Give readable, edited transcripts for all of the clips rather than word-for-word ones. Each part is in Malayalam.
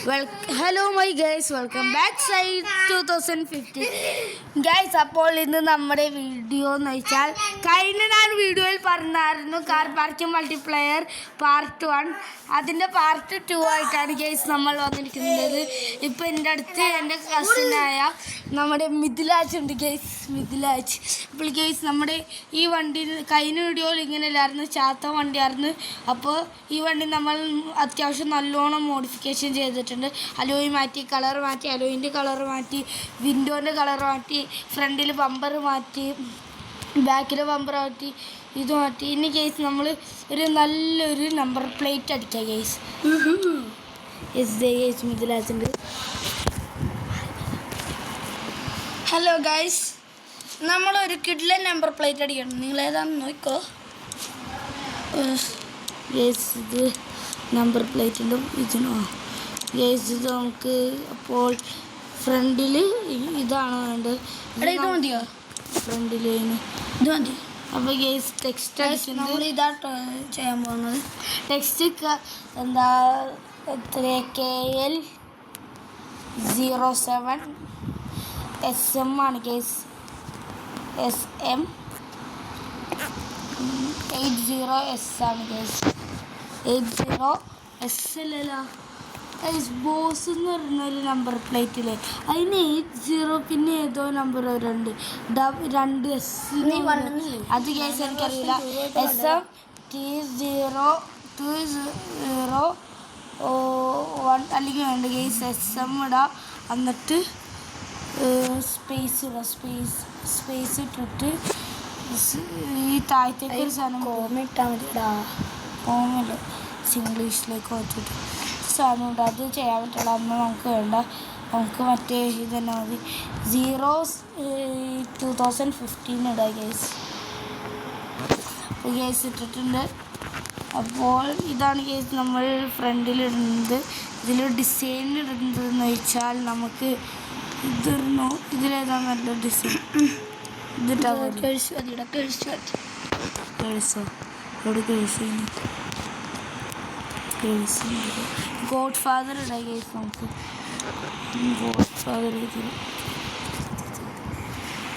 Hello my guys, welcome back side 2015 guys. അപ്പോൾ ഇന്ന് നമ്മുടെ വീഡിയോ എന്ന് വെച്ചാൽ കഴിഞ്ഞ ഞാൻ വീഡിയോയിൽ പറഞ്ഞായിരുന്നു കാർ പാർക്കിംഗ് മൾട്ടിപ്ലെയർ പാർട്ട് 1, അതിൻ്റെ പാർട്ട് 2 ആയിട്ടാണ് ഗൈസ് നമ്മൾ വന്നിരിക്കുന്നത്. ഇപ്പോൾ എൻ്റെ അടുത്ത് എൻ്റെ കസിനായ നമ്മുടെ മിഥിലാജ് ഉണ്ട് ഗൈസ്. മിഥിലാജ് അപ്പോൾ ഗൈസ് നമ്മുടെ ഈ വണ്ടി കഴിഞ്ഞ വീഡിയോയിൽ ഇങ്ങനെയല്ലായിരുന്നു, ചാത്ത വണ്ടിയായിരുന്നു. അപ്പോൾ ഈ വണ്ടി നമ്മൾ അത്യാവശ്യം നല്ലോണം മോഡിഫിക്കേഷൻ ചെയ്തിട്ടുണ്ട്. അലോയ് മാറ്റി, കളർ മാറ്റി, അലോയിൻ്റെ കളർ മാറ്റി, വിൻഡോൻ്റെ കളർ മാറ്റി, ഫ്രണ്ടിൽ ബമ്പർ മാറ്റി, ബാക്കിൽ ബമ്പർ മാറ്റി, ഇത് മാറ്റി. ഇനി കേസ് നമ്മൾ ഒരു നല്ലൊരു നമ്പർ പ്ലേറ്റ് അടിക്കാം കേസ്. കേസ് മിഥിലാജിൻ്റെ ഹലോ ഗൈസ്, നമ്മളൊരു കിഡ്ലൻ നമ്പർ പ്ലേറ്റ് അടിക്കണം. നിങ്ങളേതാണെന്ന് നോക്കോ ഗൈസ്. ഇത് നമ്പർ പ്ലേറ്റിൻ്റെ ഇതിനോ ഗൈസ്, ഇത് നമുക്ക് അപ്പോൾ ഫ്രണ്ടിൽ ഇതാണ് വേണ്ടത്. ഇത് മതിയോ? ഫ്രണ്ടിൽ ഇത് മതി. അപ്പോൾ ഗൈസ് ടെക്സ്റ്റ് അടിക്കുന്നത് ഇതാട്ടോ ചെയ്യാൻ പോകുന്നത്. ടെക്സ്റ്റ് എന്താ KL 07 SM ആണ് ഗൈസ്. SM 80S ആണ് ഗൈസ്. 80S അല്ലല്ലോ ഗൈസ്. ബോസ് എന്ന് പറഞ്ഞൊരു നമ്പർ പ്ലേറ്റിൽ അതിന് 80 പിന്നെ ഏതോ നമ്പർ വരുന്നുണ്ട്, 2S. അത് ഗൈസ് എനിക്കറിയില്ല. SM T020 അല്ലെങ്കിൽ വേണ്ട ഗൈസ്. SM ഇടാം, എന്നിട്ട് സ്പേസ് ഇട്ടിട്ട് ഈ താഴത്തേക്ക് ഒരു സാധനം ഇട്ടാൽ മതിടാ. കോമില്ല, ഇംഗ്ലീഷിലേക്ക് വെച്ചിട്ട് സാധനം ഉണ്ട്. അത് ചെയ്യാൻ പറ്റില്ല, അന്ന് നമുക്ക് വേണ്ട. നമുക്ക് മറ്റേ ഇത് തന്നെ മതി. 2015 ഇടാം ഗൈസ്. അപ്പോൾ ഗൈസ് ഇട്ടിട്ടുണ്ട്. അപ്പോൾ ഇതാണ് ഗൈസ് നമ്മൾ ഫ്രണ്ടിലിടുന്നത്. ഇതിൽ ഡിസൈൻ ഇടുന്നതെന്ന് വെച്ചാൽ നമുക്ക് ഇതിരുന്നു. ഇതിലേതാ നല്ല ഡിസൈൻ? ഇതിട്ടാ കഴിച്ചോ ഗോഡ് ഫാദർ ഇടാം ഗൈസ്. നമുക്ക് ഗോഡ് ഫാദർ ഇതിൽ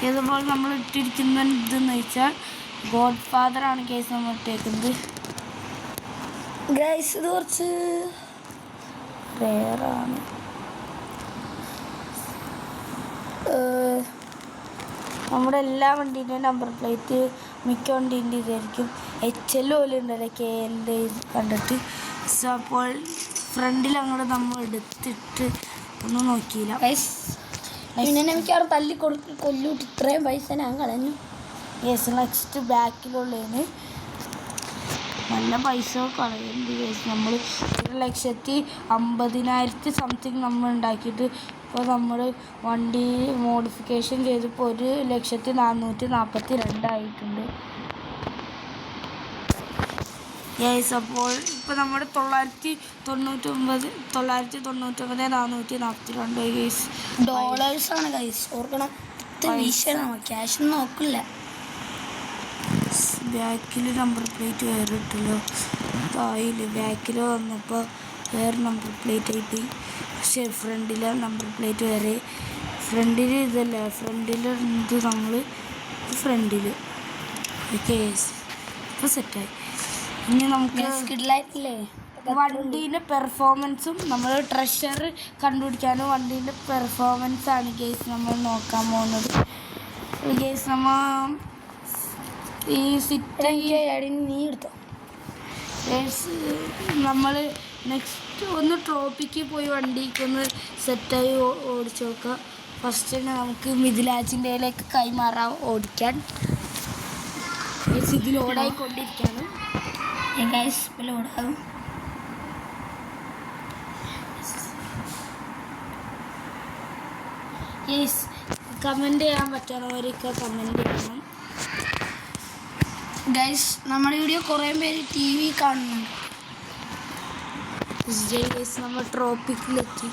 ഇതുപോലെ നമ്മൾ ഇട്ടിരിക്കുന്ന ഇതെന്ന് വെച്ചാൽ ഗോഡ് ഫാദറാണ് ഗൈസ് നമ്മൾ ഇട്ടേക്കുന്നത് ഗൈസ്. ഇത് കുറച്ച് റെയറാണ്. നമ്മുടെ എല്ലാ വണ്ടീൻ്റെയും നമ്പർ പ്ലേറ്റ് മിക്ക വണ്ടീൻ്റെ ഇതായിരിക്കും. HL പോലെ ഉണ്ടല്ലോ KL കണ്ടിട്ട്. സോ അപ്പോൾ ഫ്രണ്ടിൽ അങ്ങോട്ട് നമ്മൾ എടുത്തിട്ട് ഒന്നും നോക്കിയില്ല. പിന്നെ എനിക്ക് അവിടെ തല്ലി കൊല്ലൂട്ട് ഇത്രയും പൈസ ഞാൻ കളഞ്ഞു. യെസ്. നെക്സ്റ്റ് ബാക്കിലുള്ളതിന് നല്ല പൈസ കളയുന്നുണ്ട് യെസ്. നമ്മൾ 1,50,000 സംതിങ് നമ്മൾ ഉണ്ടാക്കിയിട്ട് ഇപ്പോൾ നമ്മൾ വണ്ടി മോഡിഫിക്കേഷൻ ചെയ്തപ്പോൾ 1,442 ആയിട്ടുണ്ട് യെസ്. അപ്പോൾ ഇപ്പോൾ നമ്മുടെ 999,442 ഗൈസ് ഡോളേഴ്സാണ് ഗൈസ്. ഓർക്കണം, ക്യാഷ് നോക്കില്ല. ബാക്കിൽ നമ്പർ പ്ലേറ്റ് വേറെ ഇട്ടല്ലോ. തായില്ല, ബാക്കിൽ വന്നപ്പോൾ വേറെ നമ്പർ പ്ലേറ്റ് ആയിട്ട്. പക്ഷേ ഫ്രണ്ടിലെ നമ്പർ പ്ലേറ്റ് വേറെ. ഫ്രണ്ടിൽ ഇതല്ല, ഫ്രണ്ടിൽ ഇത് നമ്മൾ ഫ്രണ്ടിൽ കേസ് ഇപ്പോൾ സെറ്റായി. ഇനി നമുക്ക് വണ്ടീൻ്റെ പെർഫോമൻസും നമ്മൾ ട്രഷർ കണ്ടുപിടിക്കാനും വണ്ടീൻ്റെ പെർഫോമൻസാണ് ഗേസ് നമ്മൾ നോക്കാൻ പോകുന്നത്. ഗേസ് നമ്മൾ ഈ സിറ്റി നീ എടുത്തോ. നമ്മൾ നെക്സ്റ്റ് ഒന്ന് ട്രോപ്പിക്ക് പോയി വണ്ടിക്കൊന്ന് സെറ്റായി ഓടിച്ചു നോക്കാം. ഫസ്റ്റ് തന്നെ നമുക്ക് മിഥിലാജിൻ്റെയിലേക്ക് കൈമാറാം ഓടിക്കാൻ. ഇത് ലോഡായിക്കൊണ്ടിരിക്കുകയാണ് ഗൈസ്. ഇപ്പോൾ ലോഡാകും. യെസ്. കമൻറ്റ് ചെയ്യാൻ പറ്റുന്നവരൊക്കെ കമൻറ്റ് ചെയ്യണം ഗൈസ്. നമ്മുടെ വീഡിയോ കുറേ പേര് TV കാണുന്നുണ്ട്. ഗൈസ് നമ്മൾ ട്രോപ്പിക്കിലെത്തി.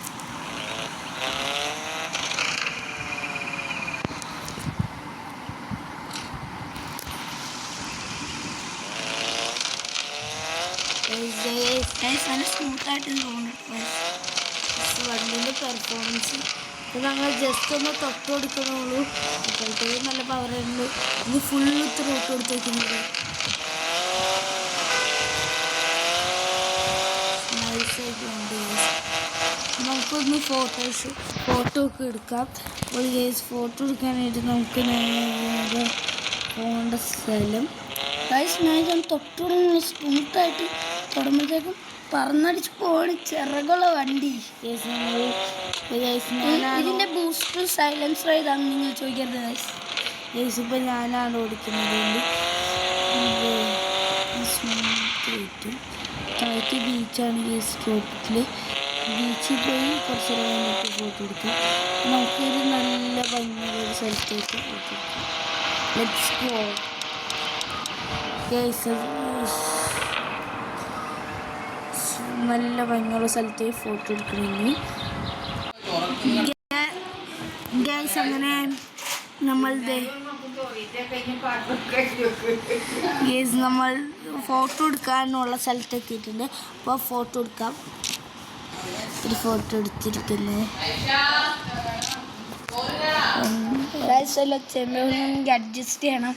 നല്ല സ്മൂത്തായിട്ട് തോന്നുന്നു. അതിൻ്റെ പെർഫോമൻസ് അപ്പോൾ ഞങ്ങൾ ജസ്റ്റ് ഒന്ന് തൊട്ട് കൊടുക്കണുള്ളൂ. അപ്പോഴത്തേക്കും നല്ല പവറുണ്ട്. ഇത് ഫുള്ള് ത്രോട്ട് കൊടുത്തേക്കുന്നത് നൈസായിട്ടുണ്ട്. നമുക്കൊന്ന് ഫോട്ടോ ഒക്കെ എടുക്കാം. അപ്പോൾ ഗൈസ് ഫോട്ടോ എടുക്കാനായിട്ട് നമുക്ക് നേരെ പോകേണ്ട സ്ഥലം ഗൈസ് ഞാൻ തൊട്ടുടനെ സ്മൂത്തായിട്ട് തുടങ്ങുമ്പോഴത്തേക്കും പറന്നടിച്ച് പോണ ചിറകുള്ള വണ്ടി. ഇതിൻ്റെ ബൂസ്റ്റർ സൈലൻസർ ഏതാണെന്ന് നിങ്ങൾ ചോദിക്കരുത് ഗൈസ്. ഗൈസ് ഇപ്പം ഞാനാണ് ഓടിക്കുന്നത്. സ്മൂത്തായിട്ട് താഴത്ത് ബീച്ചാണ് ഗൈസ്. ട്രോപ്പിക്കിൽ ബീച്ചിൽ പോയി കുറച്ച് നേരം ഫോട്ടോ എടുക്കാം. നമുക്കൊരു നല്ല ഭംഗിയുള്ള ഒരു സ്ഥലത്തേക്ക് ഫോട്ടോ എടുക്കാം. Let's go guys. നല്ല ഭംഗിയുള്ള സ്ഥലത്തേക്ക് ഫോട്ടോ എടുക്കണമെങ്കിൽ ഗൈസ് അങ്ങനെ നമ്മൾ ഫോട്ടോ എടുക്കാനുള്ള സ്ഥലത്തെത്തിയിട്ടുണ്ട്. അപ്പോൾ ഫോട്ടോ എടുക്കാം. ഒരു ഫോട്ടോ എടുത്തിരിക്കുന്നത് ചെമ്മീൻ അഡ്ജസ്റ്റ് ചെയ്യണം.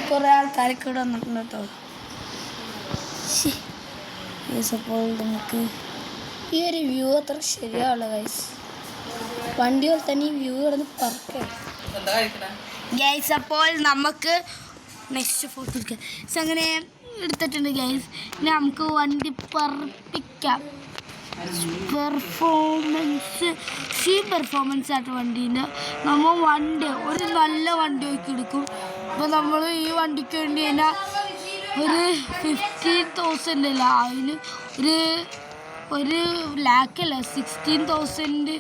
കുറേ ആൾക്കാരൊക്കെ ഇവിടെ വന്നിട്ടുണ്ട് കേട്ടോ. അപ്പോൾ നമുക്ക് ഈ ഒരു വ്യൂ അത്ര ശരിയാവുള്ള ഗൈസ്. വണ്ടി പോലെ തന്നെ ഈ വ്യൂ കിടന്ന് പറക്കാം ഗൈസ്. അപ്പോൾ നമുക്ക് നെക്സ്റ്റ് ഫോട്ടോ എടുക്കാം. അങ്ങനെ എടുത്തിട്ടുണ്ട് ഗൈസ്. ഇനി നമുക്ക് വണ്ടി പറപ്പിക്കാം. പെർഫോമൻസ് ആയിട്ട് വണ്ടീൻ്റെ നമ്മൾ ഒരു നല്ല വണ്ടി ഒക്കെ എടുക്കും. അപ്പോൾ നമ്മൾ ഈ വണ്ടിക്ക് വേണ്ടി കഴിഞ്ഞാൽ ഒരു 50,000 അല്ല, അതിന് ഒരു ലാക്കല്ല 16,000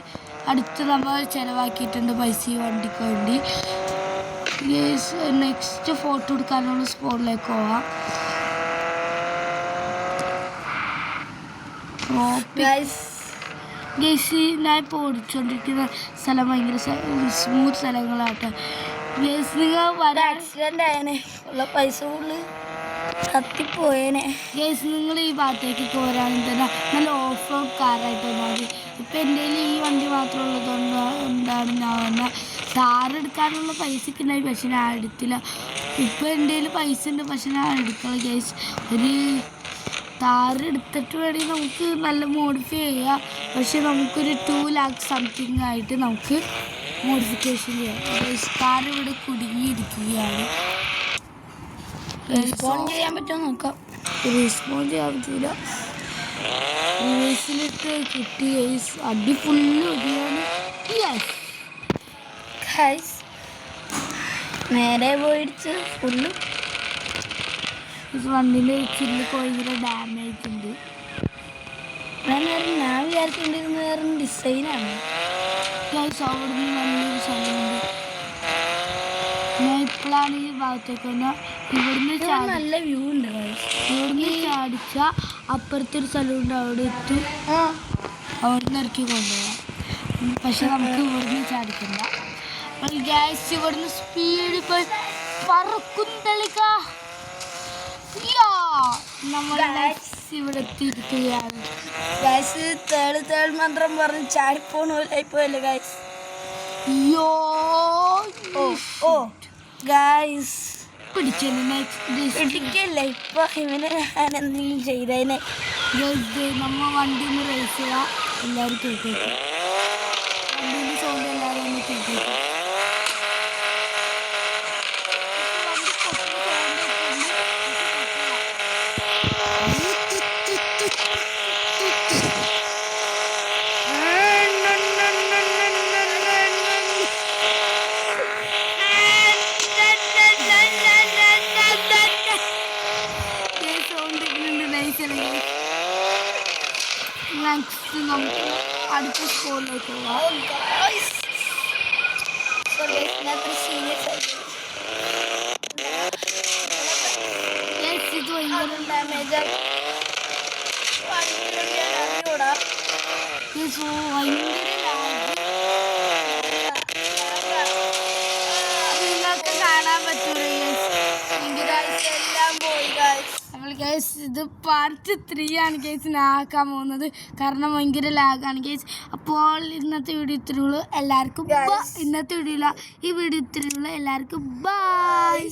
അടുത്ത് നമ്മൾ ചിലവാക്കിയിട്ടുണ്ട് പൈസ ഈ വണ്ടിക്ക് വേണ്ടി. നെക്സ്റ്റ് ഫോട്ടോ എടുക്കാനുള്ള സ്പോട്ടിലേക്ക് പോവാം. ഗൈസ് ഞാൻ ഇപ്പോൾ ഓടിച്ചുകൊണ്ടിരിക്കുന്ന സ്ഥലം ഭയങ്കര സ്മൂത്ത് സ്ഥലങ്ങളാട്ടെ. ഗൈസ് നിങ്ങൾ ആക്സിഡൻ്റ് ആയനെ ഉള്ള പൈസ കൂടുതൽ കത്തിപ്പോയേനെ. ഗൈസ് നിങ്ങൾ ഈ ഭാഗത്തേക്കൊക്കെ വരാണെങ്കിൽ തന്നെ നല്ല ഓഫ് റോഡ് കാറായിട്ട് മതി. ഇപ്പം എൻ്റെ ഈ വണ്ടി മാത്രം ഉള്ളതുകൊണ്ടാണ് ഞാൻ വന്നത്. താറെടുക്കാനുള്ള പൈസക്ക് ഉണ്ടായി, പക്ഷെ ഞാൻ എടുത്തില്ല. ഇപ്പം എൻ്റെ പൈസ ഉണ്ട്, പക്ഷെ ഞാൻ എടുക്കണം ഗൈസ്. ഒരു താറെടുത്തിട്ട് വേണമെങ്കിൽ നമുക്ക് നല്ല മോഡിഫൈ ചെയ്യാം. പക്ഷെ നമുക്കൊരു 2 lakh സംതിങ് ആയിട്ട് നമുക്ക് മോഡിഫിക്കേഷൻ ചെയ്യാം. ഗൈസ് കാർ ഇവിടെ കുടുങ്ങിയിരിക്കുകയാണ്. റെസ്പോണ്ട് ചെയ്യാൻ പറ്റുമോ നോക്കാം. റെസ്പോണ്ട് ചെയ്യാൻ പറ്റില്ല. റേസിലിട്ട് കിട്ടി ഗൈസ്. അടി ഫുള്ള് ഒടിയാണ്. ഗൈസ് നേരെ പോയിടിച്ച് ഫുള്ള് വണ്ടിൻ്റെ ചില്ല് ഭയങ്കര ഡാമേജ് ഉണ്ട്. ഞാൻ വിചാരിച്ചിട്ടുണ്ടിരുന്ന വേറെ ഡിസൈനാണ്. ഗൈസ് അവിടുന്ന് നല്ലൊരു സ്ഥലമുണ്ട്. ഞാൻ ഇപ്പോഴാണ് ഈ ഭാഗത്തേക്ക് വന്നാൽ ഇവിടുന്ന് നല്ല വ്യൂ ഉണ്ട്. ഇവിടുന്ന് ചാടിച്ചാൽ അപ്പുറത്തൊരു സ്ഥലമുണ്ട്, അവിടെ എത്തും. അവിടുന്ന് ഇറക്കി കൊണ്ടുപോകാം. പക്ഷെ നമുക്ക് ഇവിടുന്ന് ചാടിക്കണ്ട. ഗൈസ് ഇവിടുന്ന് സ്പീഡ് ഇപ്പോൾ പറക്കും തെളിക്ക. നമ്മൾ ഇവിടെ എത്തിയിരിക്കുകയാണ്. ഗൈസ് തേൾ മന്ത്രം പറഞ്ഞ് ചാടിപ്പോണല്ലേ ഗൈസ്. ഓ ഗൈസ് പിടിക്കല്ലേ ഇപ്പൊ ഇവനെ ഞാൻ എന്തെങ്കിലും ചെയ്തേനെ. നമ്മ വണ്ടി ഒന്ന് റേസ് ചെയ്യാം. എല്ലാവരും കേട്ടേക്കും. വണ്ടീൻ്റെ സൗണ്ട് എല്ലാവരും ഒന്ന് കേട്ടേക്കും. നെക്സ്റ്റ് നമുക്ക് അടുത്ത സ്കൂളിലേക്ക് പോകാം. ഇത് ഭയങ്കര ഡാമേജ് നിങ്ങൾക്ക് കാണാൻ പറ്റൂല. എല്ലാം പോയി ഗൈസ്. നമ്മൾ ഗൈസ് ഇത് പാർട്ട് 3 ആണ് ഗൈസ് ഞാൻ ആക്കാൻ പോകുന്നത് കാരണം ഭയങ്കര ലാഗാണ് ഗൈസ്. അപ്പോൾ ഇന്നത്തെ വീഡിയോ ഇത്രയുള്ളൂ. എല്ലാവർക്കും ഈ വീഡിയോ ഇത്രയുള്ളൂ. എല്ലാവർക്കും ബൈ.